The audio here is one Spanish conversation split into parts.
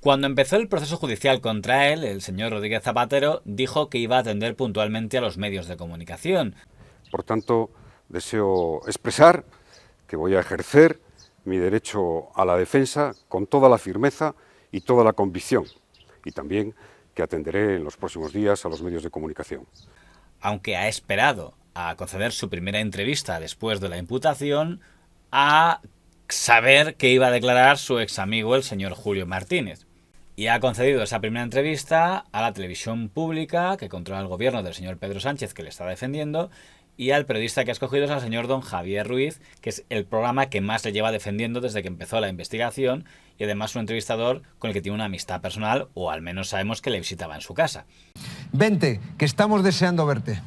Cuando empezó el proceso judicial contra él, el señor Rodríguez Zapatero dijo que iba a atender puntualmente a los medios de comunicación. Por tanto, deseo expresar que voy a ejercer mi derecho a la defensa con toda la firmeza y toda la convicción, y también que atenderé en los próximos días a los medios de comunicación. Aunque ha esperado a conceder su primera entrevista después de la imputación, a saber que iba a declarar su ex amigo el señor Julio Martínez. Y ha concedido esa primera entrevista a la televisión pública que controla el gobierno del señor Pedro Sánchez, que le está defendiendo, y al periodista que ha escogido es al señor don Javier Ruiz, que es el programa que más le lleva defendiendo desde que empezó la investigación, y además un entrevistador con el que tiene una amistad personal, o al menos sabemos que le visitaba en su casa. Vente, que estamos deseando verte.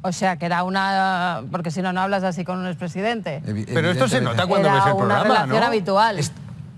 O sea, que era una... Porque si no, no hablas así con un expresidente. Pero esto se nota cuando ves el programa, ¿no? Era una relación habitual.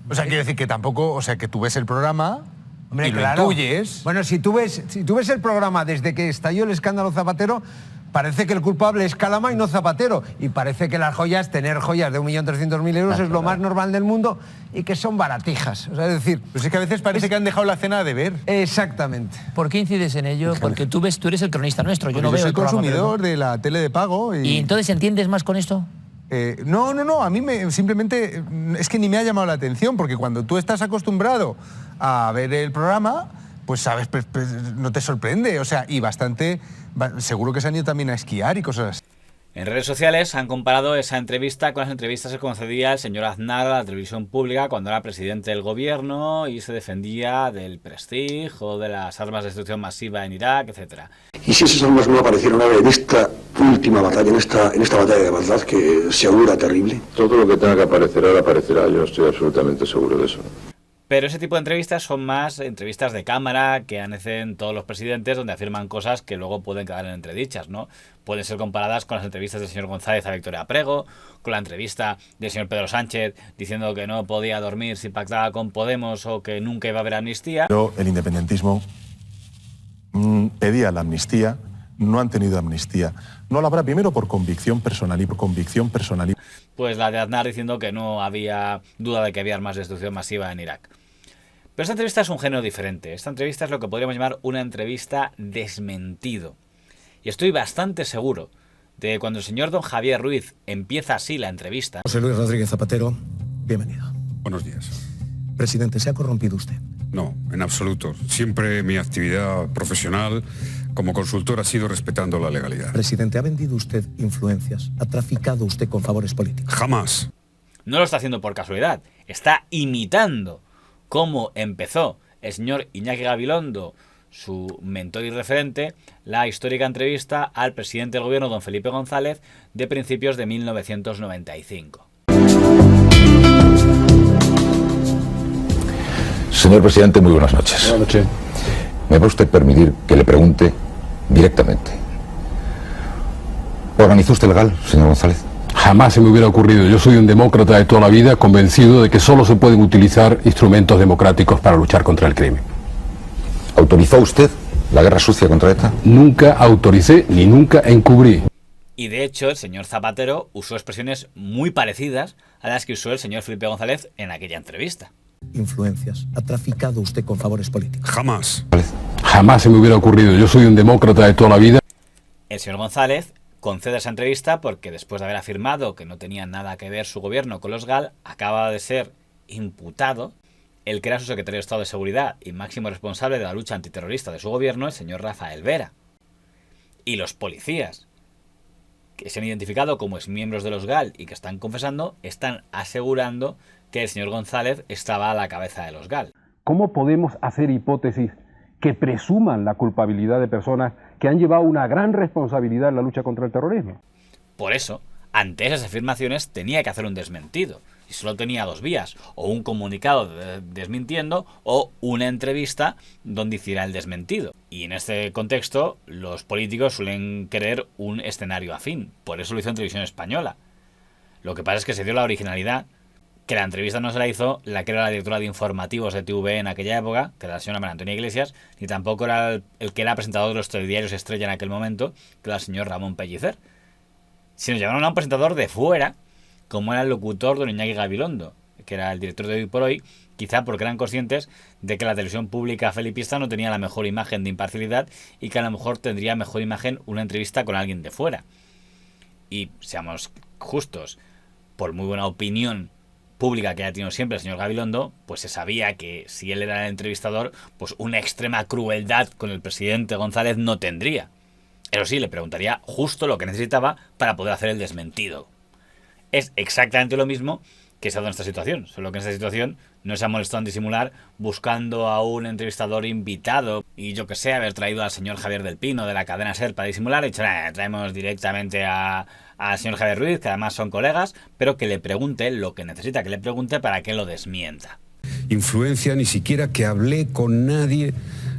O sea, quiero decir que tampoco... O sea, que tú ves el programa... Hombre, y claro. lo intuyes. Bueno, si tú ves el programa desde que estalló el escándalo Zapatero, parece que el culpable es Calama y no Zapatero. Y parece que las joyas, tener joyas de 1.300.000 euros es lo más normal del mundo y que son baratijas. O sea, es decir... Pues es que a veces parece que han dejado la cena de ver. Exactamente. ¿Por qué incides en ello? Porque tú eres el cronista nuestro, yo no veo soy el programa, consumidor pero de la tele de pago. ¿Y entonces entiendes más con esto? No, a mí simplemente es que ni me ha llamado la atención, porque cuando tú estás acostumbrado a ver el programa, pues sabes, pues, no te sorprende, o sea, y bastante, seguro que se han ido también a esquiar y cosas así. En redes sociales han comparado esa entrevista con las entrevistas que concedía el señor Aznar a la televisión pública cuando era presidente del gobierno y se defendía del Prestige o de las armas de destrucción masiva en Irak, etc. Y si esas armas no aparecieron ahora en esta última batalla, en esta batalla de Bagdad, que se augura terrible. Todo lo que tenga que aparecer ahora aparecerá, yo estoy absolutamente seguro de eso. Pero ese tipo de entrevistas son más entrevistas de cámara que hacen todos los presidentes, donde afirman cosas que luego pueden quedar en entredichas, ¿no? Pueden ser comparadas con las entrevistas del señor González a Victoria Prego, con la entrevista del señor Pedro Sánchez diciendo que no podía dormir si pactaba con Podemos o que nunca iba a haber amnistía. Pero el independentismo pedía la amnistía, no han tenido amnistía. No la habrá primero por convicción personal y por convicción personal. Pues la de Aznar diciendo que no había duda de que había armas de destrucción masiva en Irak. Pero esta entrevista es un género diferente. Esta entrevista es lo que podríamos llamar una entrevista desmentido. Y estoy bastante seguro de que cuando el señor don Javier Ruiz empieza así la entrevista... José Luis Rodríguez Zapatero, bienvenido. Buenos días. Presidente, ¿se ha corrompido usted? No, en absoluto. Siempre mi actividad profesional como consultor ha sido respetando la legalidad. Presidente, ¿ha vendido usted influencias? ¿Ha traficado usted con favores políticos? Jamás. No lo está haciendo por casualidad. Está imitando cómo empezó el señor Iñaki Gabilondo, su mentor y referente, la histórica entrevista al presidente del gobierno, don Felipe González, de principios de 1995. Señor presidente, muy buenas noches. Buenas noches. ¿Me va usted permitir que le pregunte directamente? ¿Organizó usted legal, señor González? Jamás se me hubiera ocurrido. Yo soy un demócrata de toda la vida, convencido de que solo se pueden utilizar instrumentos democráticos para luchar contra el crimen. ¿Autorizó usted la guerra sucia contra ETA? Nunca autoricé ni nunca encubrí. Y de hecho, el señor Zapatero usó expresiones muy parecidas a las que usó el señor Felipe González en aquella entrevista. Influencias. ¿Ha traficado usted con favores políticos? Jamás. Jamás se me hubiera ocurrido. Yo soy un demócrata de toda la vida. El señor González concede esa entrevista porque después de haber afirmado que no tenía nada que ver su gobierno con los GAL, acaba de ser imputado el que era su secretario de Estado de Seguridad y máximo responsable de la lucha antiterrorista de su gobierno, el señor Rafael Vera. Y los policías que se han identificado como exmiembros de los GAL y que están confesando, están asegurando que el señor González estaba a la cabeza de los GAL. ¿Cómo podemos hacer hipótesis que presuman la culpabilidad de personas que han llevado una gran responsabilidad en la lucha contra el terrorismo? Por eso, ante esas afirmaciones tenía que hacer un desmentido. Y solo tenía dos vías, o un comunicado desmintiendo o una entrevista donde hiciera el desmentido. Y en este contexto, los políticos suelen querer un escenario afín. Por eso lo hizo en Televisión Española. Lo que pasa es que se dio la originalidad que la entrevista no se la hizo la que era la directora de informativos de TV en aquella época, que era la señora María Antonia Iglesias, ni tampoco era el que era presentador de los telediarios estrella en aquel momento, que era el señor Ramón Pellicer. Si nos llevaron a un presentador de fuera, como era el locutor don Iñaki Gabilondo, que era el director de Hoy por Hoy, quizá porque eran conscientes de que la televisión pública felipista no tenía la mejor imagen de imparcialidad y que a lo mejor tendría mejor imagen una entrevista con alguien de fuera. Y seamos justos, por muy buena opinión pública que haya tenido siempre el señor Gabilondo, pues se sabía que si él era el entrevistador, pues una extrema crueldad con el presidente González no tendría. Eso sí, le preguntaría justo lo que necesitaba para poder hacer el desmentido. Es exactamente lo mismo que se ha dado en esta situación, solo que en esta situación no se ha molestado en disimular buscando a un entrevistador invitado y yo que sé, haber traído al señor Javier del Pino de la cadena SER para disimular y dicho, traemos directamente al señor Javier Ruiz, que además son colegas, pero que le pregunte lo que necesita que le pregunte para que lo desmienta. Influencia ni siquiera que hablé con nadie,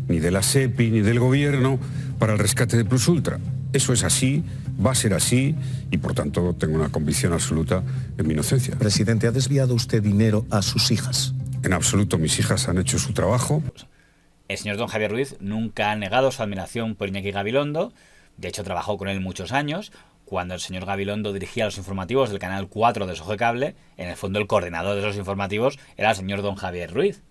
ni de la SEPI ni del gobierno, para el rescate de Plus Ultra. Eso es así, va a ser así y por tanto tengo una convicción absoluta en mi inocencia. Presidente, ¿ha desviado usted dinero a sus hijas? En absoluto, mis hijas han hecho su trabajo. El señor don Javier Ruiz nunca ha negado su admiración por Iñaki Gabilondo, de hecho trabajó con él muchos años. Cuando el señor Gabilondo dirigía los informativos del canal 4 de Sogecable, en el fondo el coordinador de esos informativos era el señor don Javier Ruiz.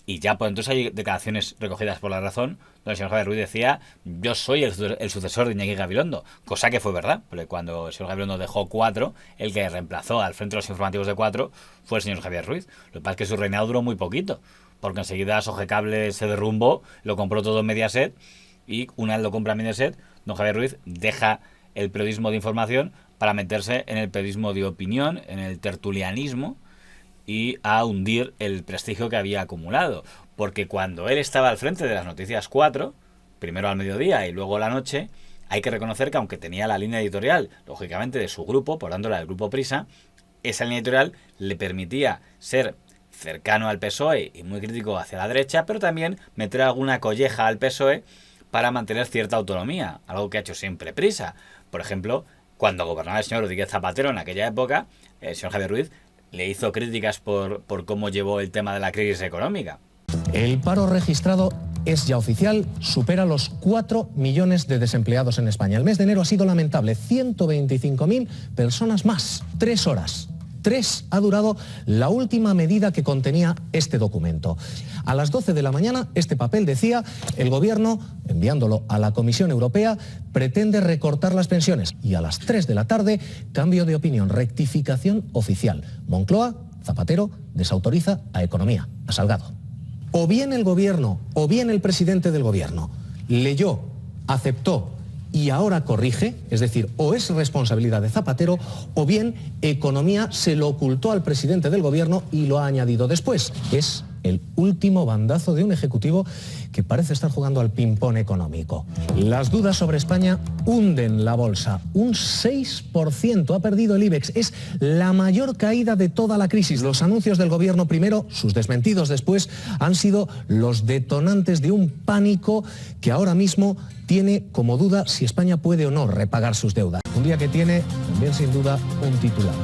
Y ya por entonces hay declaraciones recogidas por La Razón, donde el señor Javier Ruiz decía, yo soy el sucesor de Iñaki Gabilondo, cosa que fue verdad, porque cuando el señor Gabilondo dejó 4, el que reemplazó al frente de los informativos de 4 fue el señor Javier Ruiz. Lo que pasa es que su reinado duró muy poquito, porque enseguida Sogecable se derrumbó, lo compró todo Mediaset, y una vez lo compra Mediaset, don Javier Ruiz deja el periodismo de información para meterse en el periodismo de opinión, en el tertulianismo, y a hundir el prestigio que había acumulado. Porque cuando él estaba al frente de las Noticias 4, primero al mediodía y luego a la noche, hay que reconocer que aunque tenía la línea editorial, lógicamente, de su grupo, por tanto la del Grupo Prisa, esa línea editorial le permitía ser cercano al PSOE y muy crítico hacia la derecha, pero también meter alguna colleja al PSOE para mantener cierta autonomía, algo que ha hecho siempre Prisa. Por ejemplo, cuando gobernaba el señor Rodríguez Zapatero en aquella época, el señor Javier Ruiz le hizo críticas por cómo llevó el tema de la crisis económica. El paro registrado es ya oficial, supera los 4 millones de desempleados en España. El mes de enero ha sido lamentable, 125.000 personas más, 3 horas. 3 ha durado la última medida que contenía este documento. A las 12 de la mañana, este papel decía, el gobierno, enviándolo a la Comisión Europea, pretende recortar las pensiones. Y a las 3 de la tarde, cambio de opinión, rectificación oficial. Moncloa, Zapatero, desautoriza a Economía, a Salgado. O bien el gobierno, o bien el presidente del gobierno leyó, aceptó y ahora corrige, es decir, o es responsabilidad de Zapatero, o bien Economía se lo ocultó al presidente del gobierno y lo ha añadido después. Es el último bandazo de un ejecutivo que parece estar jugando al ping-pong económico. Las dudas sobre España hunden la bolsa. Un 6% ha perdido el IBEX. Es la mayor caída de toda la crisis. Los anuncios del gobierno primero, sus desmentidos después, han sido los detonantes de un pánico que ahora mismo tiene como duda si España puede o no repagar sus deudas. Un día que tiene también sin duda un titular.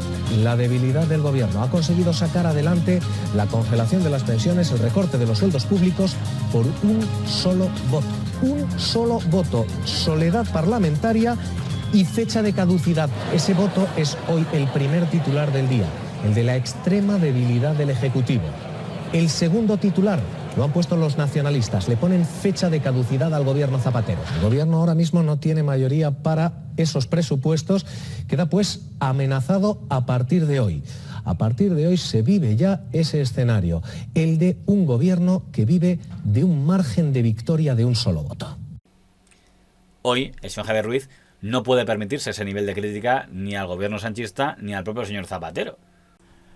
La debilidad del gobierno ha conseguido sacar adelante la congelación de las pensiones, el recorte de los sueldos públicos por un solo voto. Un solo voto, soledad parlamentaria y fecha de caducidad. Ese voto es hoy el primer titular del día, el de la extrema debilidad del Ejecutivo. El segundo titular lo han puesto los nacionalistas, le ponen fecha de caducidad al gobierno Zapatero. El gobierno ahora mismo no tiene mayoría para esos presupuestos, queda pues amenazado a partir de hoy. A partir de hoy se vive ya ese escenario, el de un gobierno que vive de un margen de victoria de un solo voto. Hoy el señor Javier Ruiz no puede permitirse ese nivel de crítica ni al gobierno sanchista ni al propio señor Zapatero.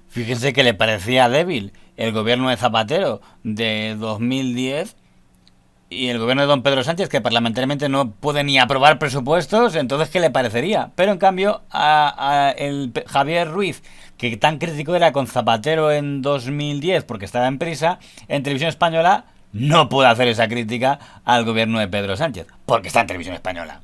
Fíjense que le parecía débil el gobierno de Zapatero de 2010 y el gobierno de don Pedro Sánchez, que parlamentariamente no puede ni aprobar presupuestos, entonces ¿qué le parecería? Pero en cambio a el Javier Ruiz, que tan crítico era con Zapatero en 2010 porque estaba en Prisa, en Televisión Española no puede hacer esa crítica al gobierno de Pedro Sánchez, porque está en Televisión Española.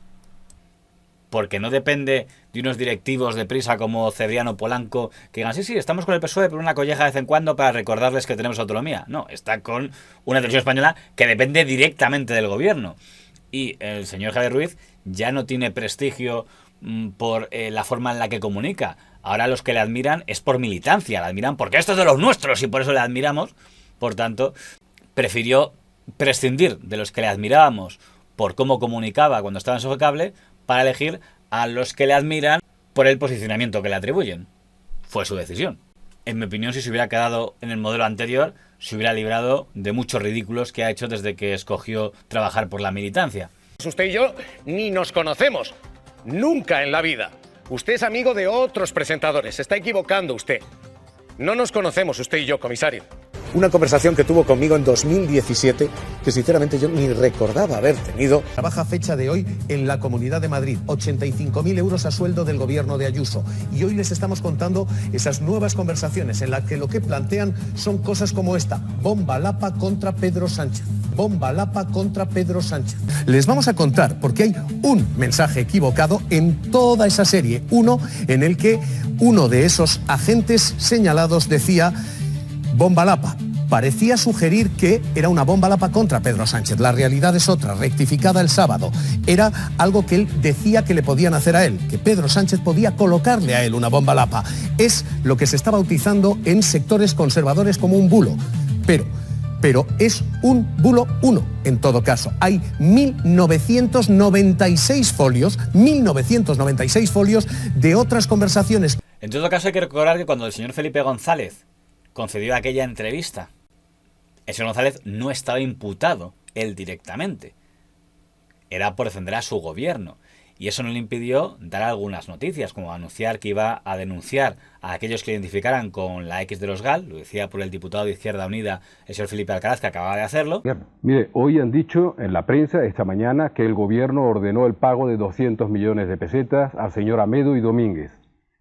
Porque no depende de unos directivos de Prisa como Cebriano Polanco que digan, sí, estamos con el PSOE por una colleja de vez en cuando para recordarles que tenemos autonomía. No, está con una televisión española que depende directamente del gobierno. Y el señor Javier Ruiz ya no tiene prestigio por la forma en la que comunica. Ahora los que le admiran es por militancia, le admiran porque esto es de los nuestros y por eso le admiramos. Por tanto, prefirió prescindir de los que le admirábamos por cómo comunicaba cuando estaba en Sofocable para elegir a los que le admiran por el posicionamiento que le atribuyen. Fue su decisión. En mi opinión, si se hubiera quedado en el modelo anterior, se hubiera librado de muchos ridículos que ha hecho desde que escogió trabajar por la militancia. Usted y yo ni nos conocemos, nunca en la vida. Usted es amigo de otros presentadores, se está equivocando usted. No nos conocemos usted y yo, comisario. Una conversación que tuvo conmigo en 2017, que sinceramente yo ni recordaba haber tenido. La baja fecha de hoy en la Comunidad de Madrid, 85.000 euros a sueldo del gobierno de Ayuso. Y hoy les estamos contando esas nuevas conversaciones en las que lo que plantean son cosas como esta: bomba Lapa contra Pedro Sánchez. Bomba Lapa contra Pedro Sánchez. Les vamos a contar porque hay un mensaje equivocado en toda esa serie. Uno en el que uno de esos agentes señalados decía bomba Lapa. Parecía sugerir que era una bomba Lapa contra Pedro Sánchez. La realidad es otra, rectificada el sábado. Era algo que él decía que le podían hacer a él, que Pedro Sánchez podía colocarle a él una bomba Lapa. Es lo que se está bautizando en sectores conservadores como un bulo. Pero es un bulo 1, en todo caso. Hay 1996 folios de otras conversaciones. En todo caso, hay que recordar que cuando el señor Felipe González concedió aquella entrevista, el señor González no estaba imputado él directamente. Era por defender a su gobierno. Y eso no le impidió dar algunas noticias, como anunciar que iba a denunciar a aquellos que le identificaran con la X de los GAL. Lo decía por el diputado de Izquierda Unida, el señor Felipe Alcaraz, que acababa de hacerlo. Mire, hoy han dicho en la prensa esta mañana que el gobierno ordenó el pago de 200 millones de pesetas al señor Amedo y Domínguez.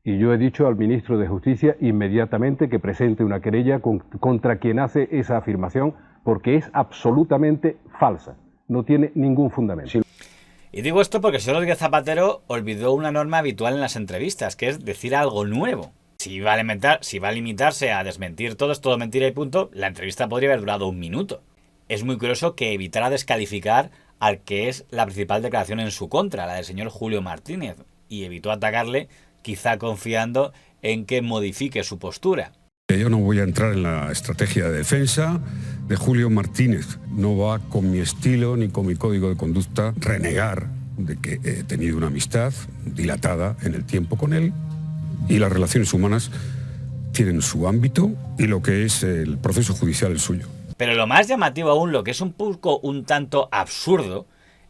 Y yo he dicho al ministro de Justicia inmediatamente que presente una querella contra quien hace esa afirmación, porque es absolutamente falsa. No tiene ningún fundamento. Y digo esto porque el señor Rodríguez Zapatero olvidó una norma habitual en las entrevistas, que es decir algo nuevo. Si va a limitarse a desmentir todo, es todo mentira y punto, la entrevista podría haber durado 1 minuto. Es muy curioso que evitara descalificar al que es la principal declaración en su contra, la del señor Julio Martínez, y evitó atacarle, quizá confiando en que modifique su postura. Yo no voy a entrar en la estrategia de defensa de Julio Martínez. No va con mi estilo ni con mi código de conducta renegar de que he tenido una amistad dilatada en el tiempo con él, y las relaciones humanas tienen su ámbito y lo que es el proceso judicial el suyo. Pero lo más llamativo aún, lo que es un tanto absurdo,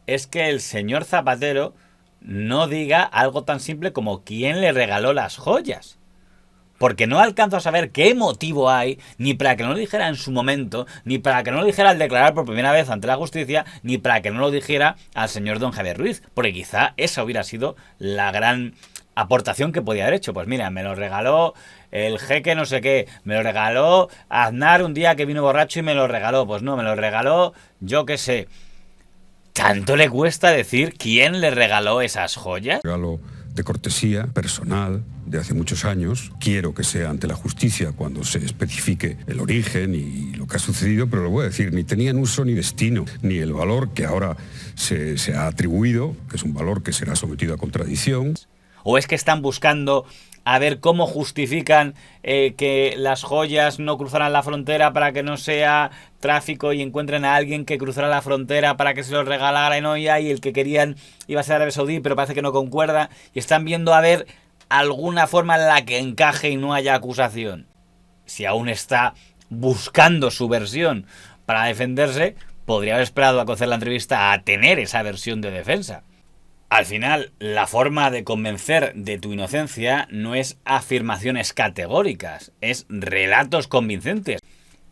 es que el señor Zapatero no diga algo tan simple como quién le regaló las joyas. Porque no alcanzo a saber qué motivo hay, ni para que no lo dijera en su momento, ni para que no lo dijera al declarar por primera vez ante la justicia, ni para que no lo dijera al señor don Javier Ruiz. Porque quizá esa hubiera sido la gran aportación que podía haber hecho. Pues mira, me lo regaló el jeque no sé qué, me lo regaló Aznar un día que vino borracho y me lo regaló. Pues no, me lo regaló yo qué sé. ¿Tanto le cuesta decir quién le regaló esas joyas? Regalo de cortesía personal de hace muchos años. Quiero que sea ante la justicia cuando se especifique el origen y lo que ha sucedido, pero lo voy a decir, ni tenían uso ni destino, ni el valor que ahora se ha atribuido, que es un valor que será sometido a contradicción. ¿O es que están buscando a ver cómo justifican que las joyas no cruzaran la frontera para que no sea tráfico y encuentren a alguien que cruzara la frontera para que se los regalara en Oia y el que querían iba a ser Arabia Saudí, pero parece que no concuerda, y están viendo a ver alguna forma en la que encaje y no haya acusación? Si aún está buscando su versión para defenderse, podría haber esperado a conocer la entrevista a tener esa versión de defensa. Al final, la forma de convencer de tu inocencia no es afirmaciones categóricas, es relatos convincentes.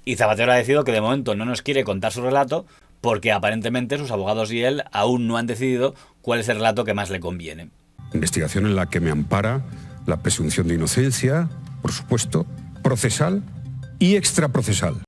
Y Zapatero ha decidido que de momento no nos quiere contar su relato porque aparentemente sus abogados y él aún no han decidido cuál es el relato que más le conviene. Investigación en la que me ampara la presunción de inocencia, por supuesto, procesal y extraprocesal.